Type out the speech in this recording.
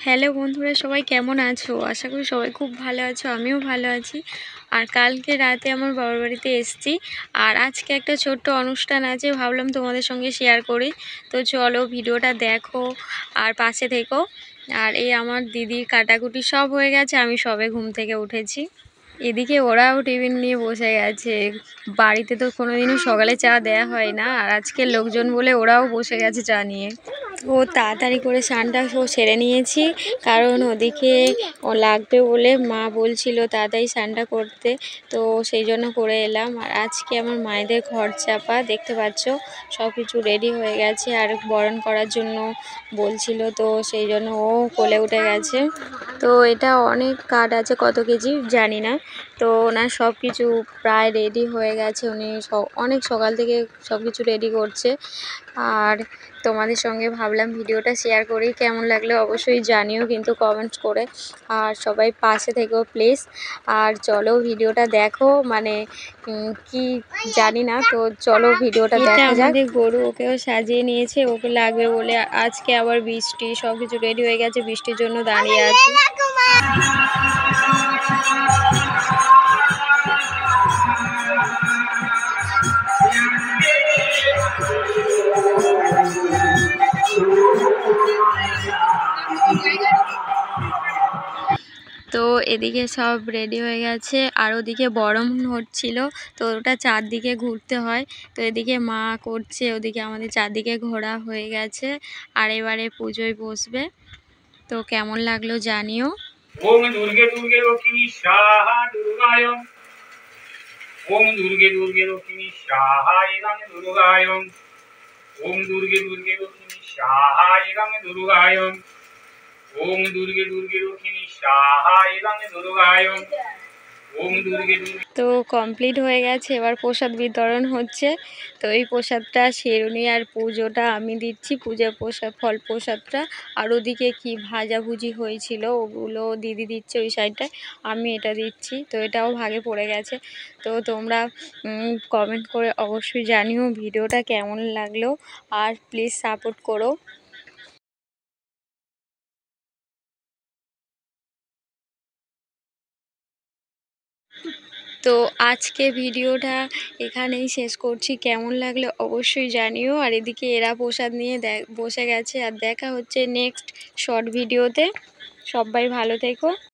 Hello বন্ধুরা, সবাই কেমন আছো? আশা করি সবাই খুব ভালো আছো, আমিও ভালো আছি। আর কালকে রাতে আমার বাবার বাড়িতে এসেছি, আর আজকে একটা ছোট্ট অনুষ্ঠান আছে, ভাবলাম তোমাদের সঙ্গে শেয়ার করি। তো চলো ভিডিওটা দেখো আর পাশে থেকো। আর এই আমার দিদির কাটাকুটি সব হয়ে গেছে, আমি সবে ঘুম থেকে উঠেছি। এদিকে ওরাও টিফিন নিয়ে বসে গেছে। বাড়িতে তো কোনোদিনও সকালে চা দেয়া হয় না, আর আজকে লোকজন বলে ওরাও বসে গেছে চা নিয়ে। ও তাড়াতাড়ি করে স্নানটা সেরে নিয়েছি, কারণ ওদিকে ও লাগবে বলে মা বলছিল তাড়াতাড়ি স্নানটা করতে, তো সেই জন্য করে এলাম। আর আজকে আমার মায়েদের ঘর চাপা, দেখতে পাচ্ছ সব কিছু রেডি হয়ে গেছে, আর বরণ করার জন্য বলছিল, তো সেই জন্য ও কোলে উঠে গেছে। তো এটা অনেক কাঠ আছে, কত কেজি জানি না। তো ওনার সব কিছু প্রায় রেডি হয়ে গেছে, উনি অনেক সকাল থেকে সব কিছু রেডি করছে। আর তোমাদের সঙ্গে ভাবলাম ভিডিওটা শেয়ার করি, কেমন লাগলো অবশ্যই জানিও কিন্তু কমেন্টস করে। আর সবাই পাশে থেকো প্লিজ। আর চলো ভিডিওটা দেখো, মানে কি জানি না, তো চলো ভিডিওটা দেখা যাক। আমাদের গরু, ওকেও সাজিয়ে নিয়েছে, ওকে লাগবে বলে। আজকে আবার বৃষ্টি, সব কিছু রেডি হয়ে গেছে, বৃষ্টির জন্য দাঁড়িয়ে আছে। তো এদিকে সব রেডি হয়ে গেছে, আর ওদিকে বরণ হচ্ছিল, তো ওটা চারদিকে ঘুরতে হয়। তো এদিকে মা করছে, ওদিকে আমাদের চারদিকে ঘোরা হয়ে গেছে, আর এবারে পুজোয় বসবে। তো কেমন লাগলো জানিও। ওম দুর্গে দুর্গে রক্ষিণী স্বাহা দুর্গায়ং। ওম দুর্গে দুর্গে রক্ষিণী স্বাহা ইদং দুর্গায়ং। ওম দুর্গে দুর্গে রক্ষিণী স্বাহা ইদং দুর্গায়ং। ওম দুর্গে দুর্গে রক্ষিণী স্বাহা ইদং দুর্গায়ং। তো কমপ্লিট হয়ে গেছে, এবার প্রসাদ বিতরণ হচ্ছে। তো এই প্রসাদটা শেরুনি আর পুজোটা আমি দিচ্ছি, পূজার প্রসাদ, ফল প্রসাদটা। আর ওদিকে কি ভাজাভুজি হয়েছিল ওগুলো দিদি দিচ্ছে ওই সাইডটায়, আমি এটা দিচ্ছি। তো এটাও ভাগে পড়ে গেছে। তো তোমরা কমেন্ট করে অবশ্যই জানিও ভিডিওটা কেমন লাগলো, আর প্লিজ সাপোর্ট করো। তো আজকে ভিডিওটা এখানেই শেষ করছি, কেমন লাগলে অবশ্যই জানিও। আর এদিকে এরা প্রসাদ নিয়ে বসে গেছে, আর দেখা হচ্ছে নেক্সট শর্ট ভিডিওতে। সবাই ভালো থেকো।